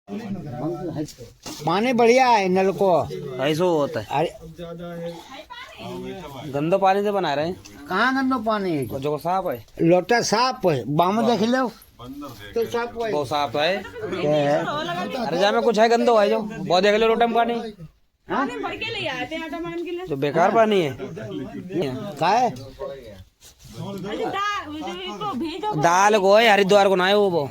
पानी बढ़िया है नल को। ऐसा होता है। अरे गंदो पानी से बना रहे हैं। कहाँ गंदो पानी है? जो साफ है लोटा साफ है, बाम देख लो तो साफ है। वो साफ है। क्या है? अरे जा में कुछ है गंदो है जो बहुत देख लो लोटा में पानी हाँ? जो बेकार पानी है। का है? दाल को है हरिद्वार को ना है वो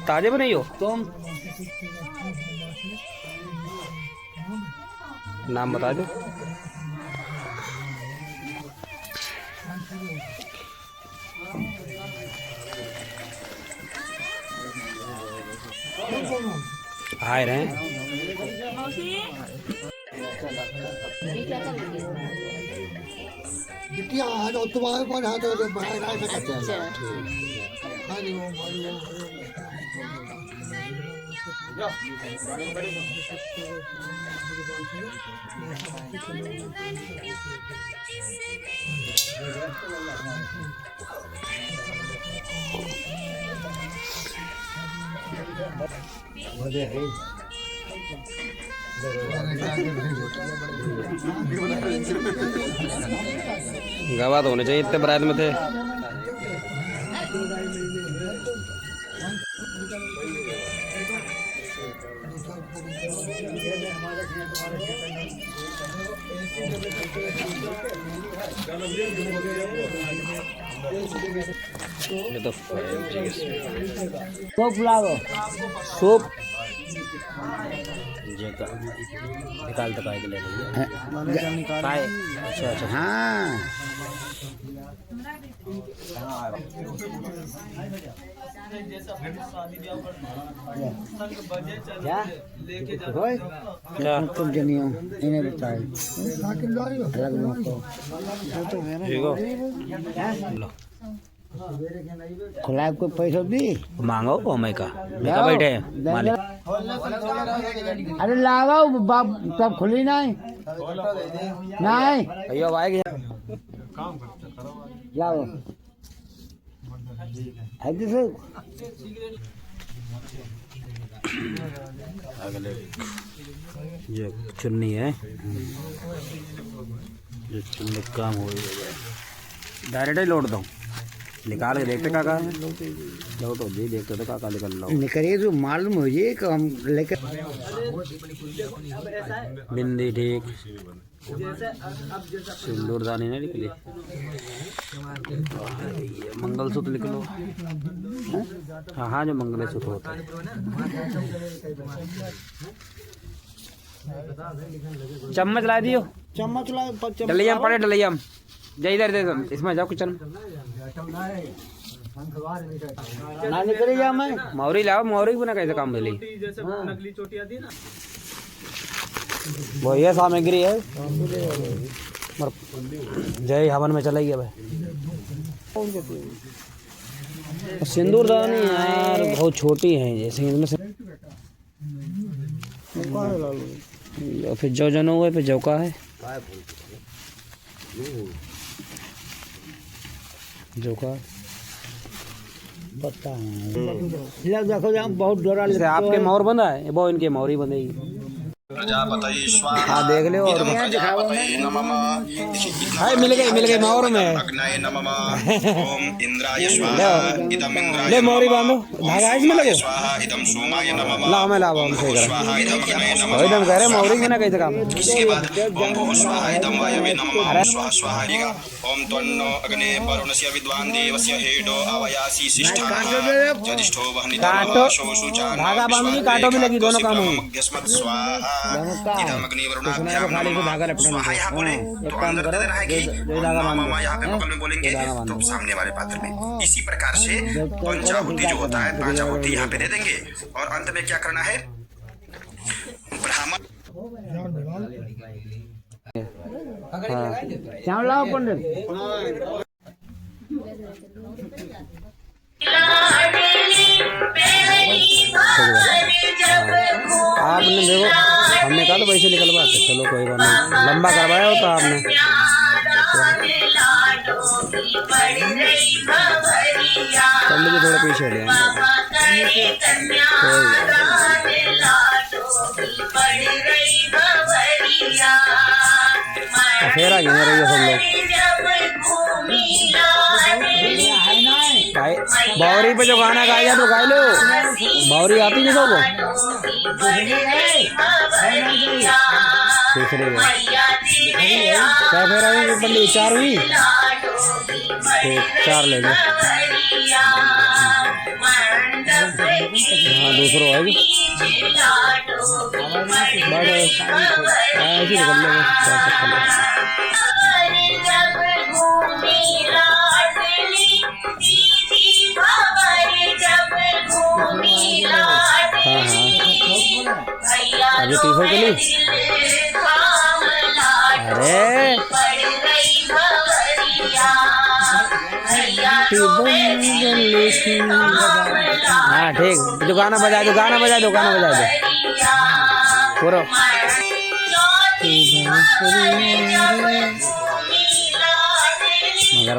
ताजे बनाई हो तुम नाम बता दो। आए रहे हैं। गवाह तो होने चाहिए इतने बारात में थे। ये तो सूप लाओ। सूप निकाल तो काय के ले काय। अच्छा अच्छा हाँ क्या तुम जनियो इन्हें बताए अलग लोग को खुला कोई पैसा दी मांगो वो मैं का बैठे हैं मालिक। अरे लावा बाप तब खुली नहीं नहीं भैया आएगी लाओ है तो अगले जो चुन्नी है जो चुन्नी काम हो डायरेक्ट ही लौट दो निकाल के देखते काका लो तो जी देखते तो काका निकल लो निकलिए तो मालूम हो जाए कि हम लेकर बिंदी ठीक सिंदूरदानी नहीं निकली मंगलसूत्र लिख लो। हाँ हाँ जो मंगलसूत्र होता है चम्मच ला दियो चम्मच ला डलिया पड़े डलिया जा इधर दे इसमें जाओ किचन ना निकले जा मैं मौरी लाओ मौरी बना कैसे काम मिली वो ये सामग्री है जय हवन में चला गया भाई। सिंदूरदानी यार बहुत छोटी है जैसे इनमें से फिर जो जन हुए फिर जो का है जो का पता है देखो जहाँ बहुत डरा जैसे आपके मोर बंधा है वो इनके मोरी बंधेगी। हाँ देख लो और भाई मिल गई मोर में ले मोरी बांधो धागा इसमें लगो ला मैं लाभ हमसे एकदम कह रहे मोरी में ना कैसे काम ओम त्वन्नो अग्ने वरुणस्य विद्वान् देवस्य हेडो अवयासि शिष्ठा जदिष्ठो वह्नितो शोषुचान धागा बांधनी कांटों में लगी दोनों काम होंगे यस्मत् स्वाहा इदम अग्नि वरुणाभ्याम धागा स्वाहा यहाँ बोले तो अंदर नजर आएगी मामा यहाँ पे बगल में बोलेंगे तो सामने वाले पात्र में। इसी प्रकार से पंचाहुति जो होता है पांचाहुति यहाँ पे दे देंगे और अंत में क्या करना है ब्राह्मण क्या लाओ पंडित आपने देखो हमने कहा तो वैसे निकलवाते, चलो कोई बात नहीं, लंबा करवाया होता आपने। कर लीजिए थोड़ा पीछे हट जाएंगे। फिर आ गए रही सब लोग। बावरी पे जो गाना गाया तो गा लो, बावरी आती नहीं सबको। दूसरे क्या फिर आई पंडित 4 हुई तो 4 ले लो। हाँ दूसरों आएगी बट ऐसी निकल लेंगे। हाँ अभी तीसरे के लिए अरे हाँ ठीक, जो गाना बजा दो गाना बजा दो गाना बजा दो पूरा। मगर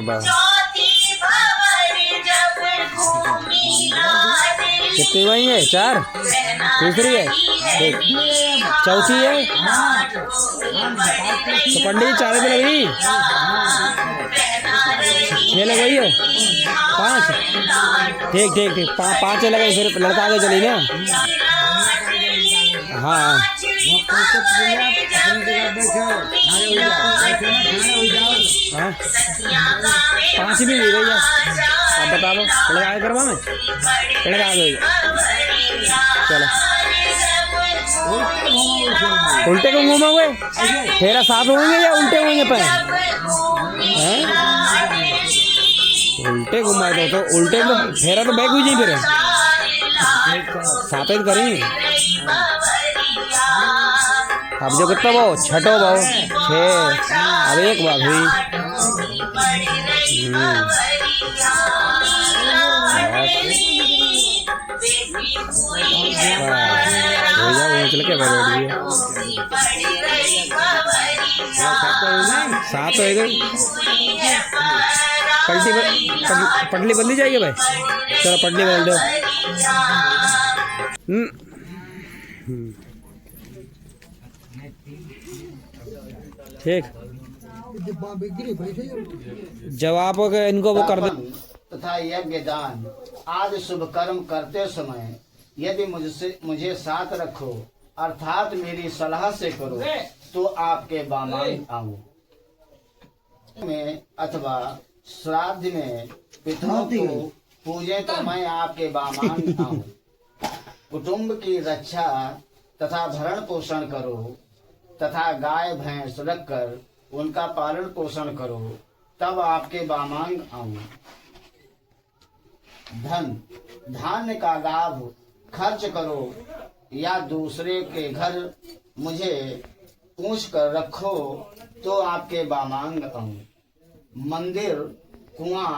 कितनी वही है 4, तीसरी है ठीक, चौथी है तो पंडित 4 पे लगी 6 लग गई है 5 ठीक ठीक ठीक 5 लगे फिर लड़का आगे चली ना। हाँ 5 भी ले गई है। अब बता दो लड़का आगे करवा में लड़का आगे चलो उल्टे को घूमा हुए तेरा 7 होंगे या उल्टे होंगे पे उल्टे घुमाए तो उल्टे तो फेरा तो बैक हुई जाए फिर 7 करेंगे। अब जो कितना भाव 6 भाव 6 अब 1 बात हुई। चल के 7 हो गई पटली बदली जाएगी भाई। चलो पटली बदल दो। ठीक जवाब इनको वो कर दो। तथा यज्ञ दान आदि शुभ कर्म करते समय यदि मुझे साथ रखो अर्थात मेरी सलाह से करो तो आपके बामांग आऊं में अथवा श्राद्ध में पितरों को पूजे तो मैं आपके बामांग आऊं। कुटुंब की रक्षा तथा भरण पोषण करो तथा गाय भैंस रखकर उनका पालन पोषण करो तब आपके बामांग आऊं। धन धान्य का लाभ खर्च करो या दूसरे के घर मुझे पूछ कर रखो तो आपके बामांग आऊं। मंदिर कुआं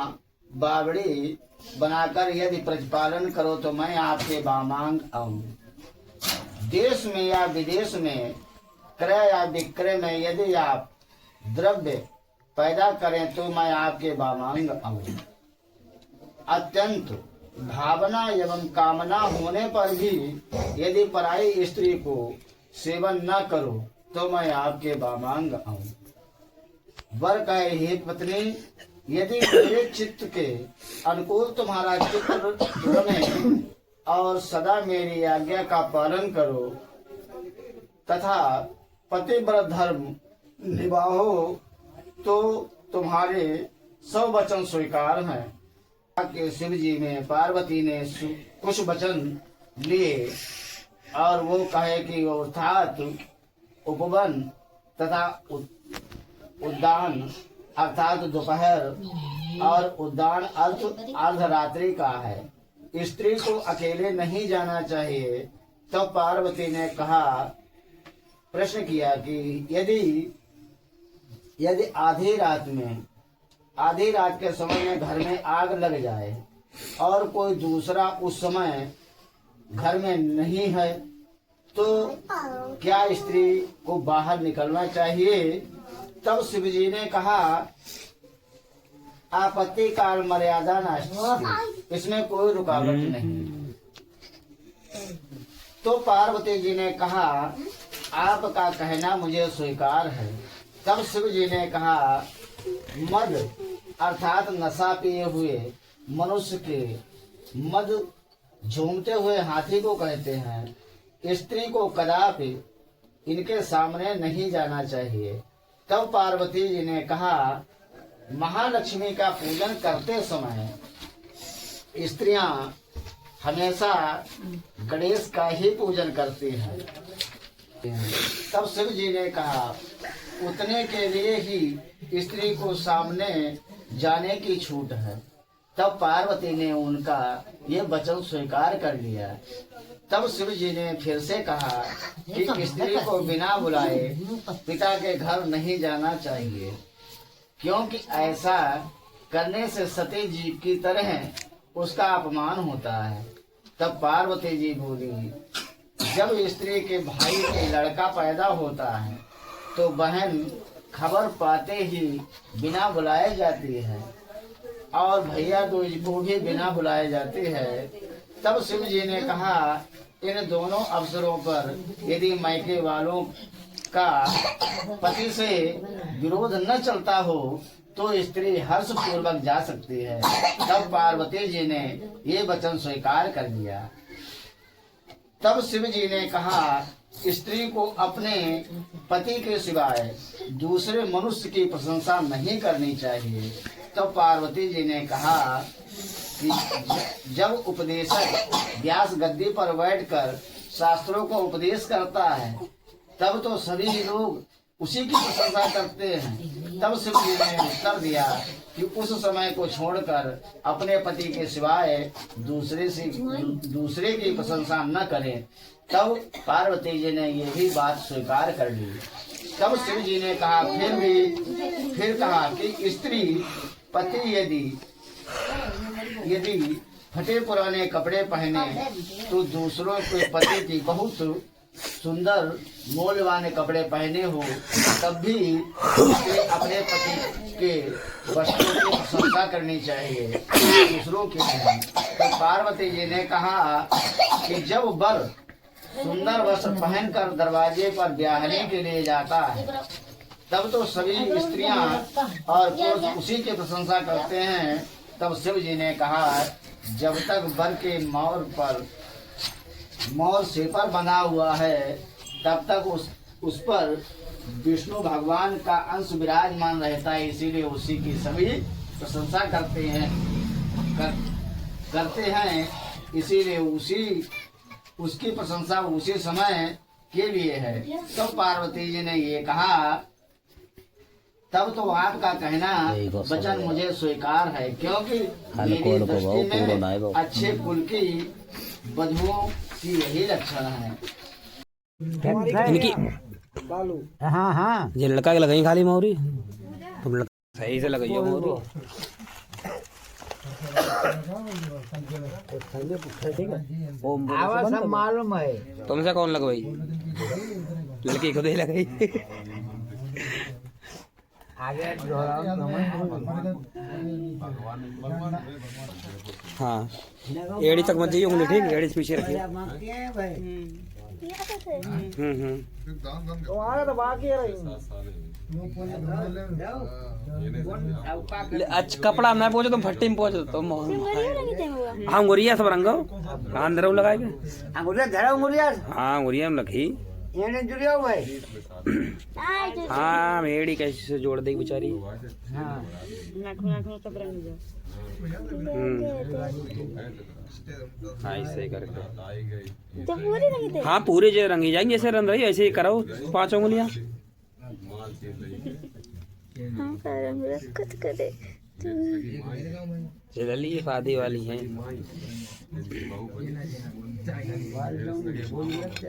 बावड़ी बनाकर यदि प्रतिपालन करो तो मैं आपके बामांग आऊं। देश में या विदेश में क्रय या विक्रय में यदि आप द्रव्य पैदा करें तो मैं आपके बामांग आऊं। अत्यंत भावना एवं कामना होने पर भी यदि पराई स्त्री को सेवन न करो तो मैं आपके बामांग आऊं। वर कहे हे पत्नी यदि मेरे चित्त के अनुकूल तुम्हारा चित्त बने और सदा मेरी आज्ञा का पालन करो तथा पतिव्रत धर्म निभाओ तो तुम्हारे 100 वचन स्वीकार हैं। के शिव जी में पार्वती ने कुछ वचन लिए और वो कहे कि अर्थात उपवन तथा उद्यान अर्थात दोपहर और उद्यान अर्धरात्रि का है। स्त्री को अकेले नहीं जाना चाहिए। तो पार्वती ने कहा प्रश्न किया कि यदि आधी रात के समय में घर में आग लग जाए और कोई दूसरा उस समय घर में नहीं है तो क्या स्त्री को बाहर निकलना चाहिए? तब शिव जी ने कहा आपत्ति काल मर्यादा नास्ति, इसमें कोई रुकावट नहीं। तो पार्वती जी ने कहा आपका कहना मुझे स्वीकार है। तब शिव जी ने कहा मद अर्थात नशा पिए हुए मनुष्य के मद झूमते हुए हाथी को कहते हैं। स्त्री को कदापि इनके सामने नहीं जाना चाहिए। तब पार्वती जी ने कहा महालक्ष्मी का पूजन करते समय स्त्रियां हमेशा गणेश का ही पूजन करती हैं। तब शिव जी ने कहा उतने के लिए ही स्त्री को सामने जाने की छूट है। तब पार्वती ने उनका ये वचन स्वीकार कर लिया। तब शिव जी ने फिर से कहा कि स्त्री को बिना बुलाए पिता के घर नहीं जाना चाहिए, क्योंकि ऐसा करने से सती जीव की तरह उसका अपमान होता है। तब पार्वती जी बोली जब स्त्री के भाई के लड़का पैदा होता है तो बहन खबर पाते ही बिना बुलाए जाती है और भैया दूज को भी बिना बुलाए जाते हैं। तब शिव जी ने कहा इन दोनों अवसरों पर यदि मायके वालों का पति से विरोध न चलता हो तो स्त्री हर्ष पूर्वक जा सकती है। तब पार्वती जी ने ये वचन स्वीकार कर लिया। तब शिव जी ने कहा स्त्री को अपने पति के सिवाय दूसरे मनुष्य की प्रशंसा नहीं करनी चाहिए। तब पार्वती जी ने कहा कि जब उपदेशक व्यास गद्दी पर बैठकर शास्त्रों को उपदेश करता है तब तो सभी लोग उसी की प्रशंसा करते हैं। तब शिव जी ने उत्तर दिया कि उस समय को छोड़कर अपने पति के सिवाय दूसरे की प्रशंसा न करें। तब पार्वती जी ने ये भी बात स्वीकार कर ली। तब शिव जी ने कहा फिर कहा कि स्त्री पति यदि फटे पुराने कपड़े पहने तो दूसरों के पति की बहुत सुंदर मूल्यवान कपड़े पहने हो तब भी उसे अपने पति के वस्त्रों की प्रशंसा करनी चाहिए, दूसरों की नहीं। तो पार्वती जी ने कहा कि जब वर सुंदर वस्त्र पहनकर दरवाजे पर ब्याहने के लिए जाता है तब तो सभी स्त्रियां और पुरुष उसी की प्रशंसा करते हैं। तब शिव जी ने कहा जब तक वर के मोर सिर पर बना हुआ है तब तक उस पर विष्णु भगवान का अंश विराजमान रहता है, इसीलिए उसी की सभी प्रशंसा करते हैं इसीलिए उसकी प्रशंसा उसी समय के लिए है। तो पार्वती जी ने ये कहा तब तो आपका कहना वचन मुझे स्वीकार है, क्योंकि मेरी दृष्टि में अच्छे कुल की वधुओं की यही लक्षण है। इनकी हाँ ये लड़का के लगाई खाली मोहरी, तुम लड़का सही से लगाइयो मोहरी। आवाज सब मालूम है। तुमसे कौन लगवाई? लड़की खुद ही लगाई। आगे हाँ एड़ी तक मत जाइए उंगली, ठीक है? एड़ी पीछे रखिए। तो बाकी अच्छा कपड़ा मैं पहुंचे तुम फट्टी में पहुंचे तुम। हाँ अंगुरिया सब रंगो हाँ अंदर लगाएंगे। हाँ अंगुरिया में लगी। हाँ मेड़ी कैसे जोड़ देगी बेचारी। हाँ ऐसे करके हाँ पूरे जो रंगी जाएंगे जैसे रंग रही ऐसे ही करो 5 उंगलियां। चली शादी वाली है।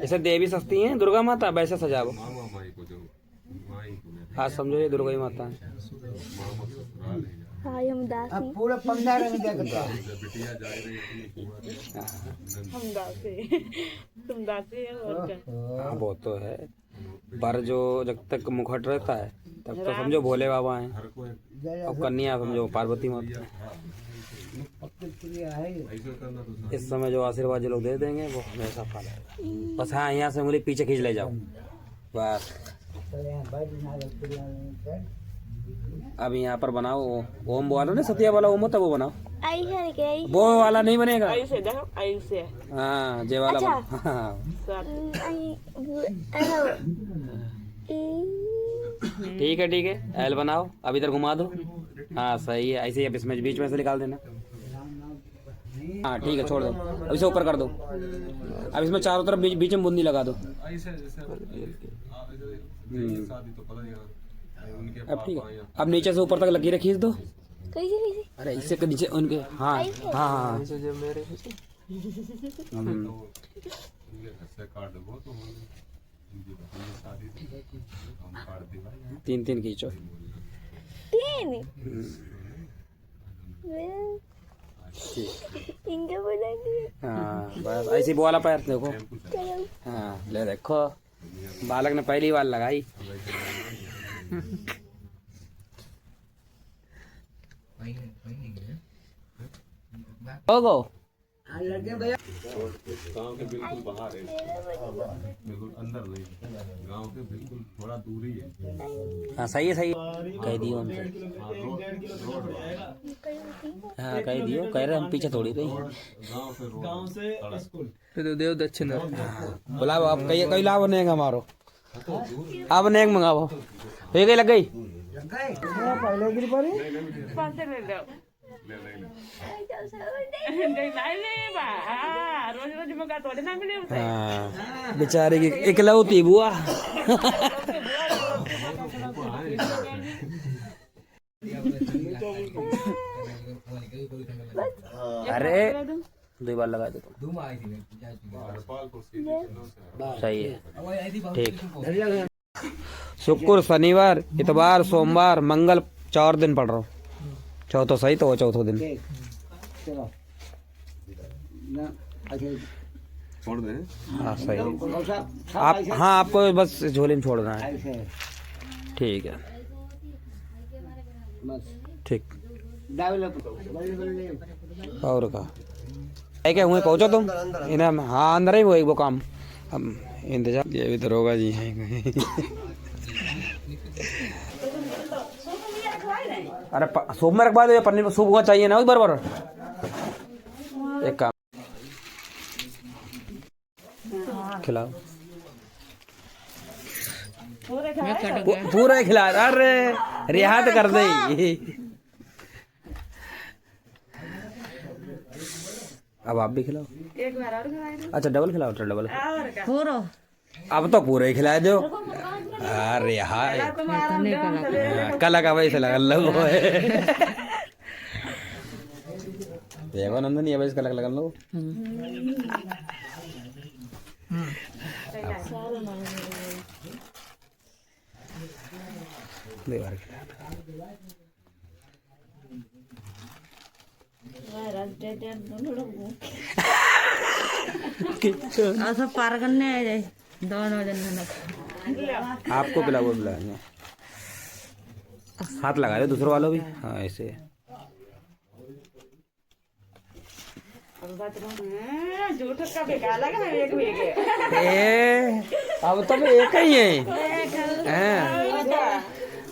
ऐसे देवी सस्ती हैं दुर्गा माता, वैसे सजाओ। हाँ समझो ये दुर्गा माता है। हम दासी। अब पूरा 15 रंग देखता हम दासी। तुम दासी है और क्या? हाँ वो तो है, पर जो जब तक मुखट रहता है तब तो समझो भोले बाबा हैं, और कन्या समझो पार्वती माता। इस समय जो आशीर्वाद जो लोग दे देंगे वो हमेशा फल है। बस हाँ यहाँ से उंगली पीछे खींच ले जाओ बस। अब यहाँ पर बनाओ ओम वाला ना, सत्या वाला ओम होता है वो बनाओ। आई है क्या? आई वो वाला नहीं बनेगा। आई से देखो, आई से। हाँ जे वाला अच्छा। हाँ। ठीक है एल बनाओ, अब इधर घुमा दो। हाँ सही है, ऐसे ही अब इसमें बीच में से निकाल देना। हाँ ठीक है छोड़ दो, अब इसे ऊपर कर दो। अब इसमें चारों तरफ बीच में बूंदी लगा दो। अब ठीक है, अब नीचे से ऊपर तक लकीरें खींच दो। कैसे? अरे इससे के नीचे उनके हाँ हाँ तीन खींचो। 3 ठीक इनके बोला दिए। हाँ बस ऐसी वो वाला पैर देखो। हाँ ले देखो, बालक ने पहली बार लगाई। होगो गांव के बिल्कुल बाहर है, बिल्कुल अंदर नहीं, गांव के बिल्कुल थोड़ा दूर ही है। हाँ सही है कह दियो हमसे। हाँ कह दियो, कह रहे हम पीछे थोड़ी रही। गांव से स्कूल फिर तो देव दक्षिण बुलाओ आप, कई लाभ नेक हमारो। अब नेक मंगाओ, ये कहीं लग गई। पहले गिर पड़ी। हाँ बेचारे की इकलौती बुआ। अरे 2 बार लगा दो। सही है ठीक। शुक्र शनिवार इतवार सोमवार मंगल 4 दिन पढ़ रहा हूँ। चौथो सही तो वो चौथो दिन चलो छोड़ दे। हाँ सही है। आप हाँ आपको बस झोले में छोड़ना है। ठीक है ठीक। और का क्या हुए पहुँचो तुम इन्हें? हाँ अंदर ही वो काम अब इंतजार। ये भी दरोगा जी हैं। अरे सूप में रखवा दो, या पन्नी में सूप हुआ चाहिए ना उस बराबर। एक काम खिलाओ, पूरा ही खिला। अरे रियायत कर दे। अब आप भी खिलाओ। एक बार और खिलाए दो। अच्छा डबल खिलाओ, डबल पूरा। अब तो पूरे ही खिलाए दो। अरे हाय कला का वैसे लगा लो। देखो नंदन ये वैसे कला लगा लो। सब पार करने आ जाए दोनों जन। आपको पिला वो बुलाएंगे, हाथ लगा दो दूसरों वालों भी। हाँ ऐसे अब तो एक ही है।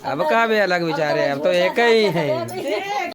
अब कहाँ भी अलग बेचारे, अब तो एक ही है।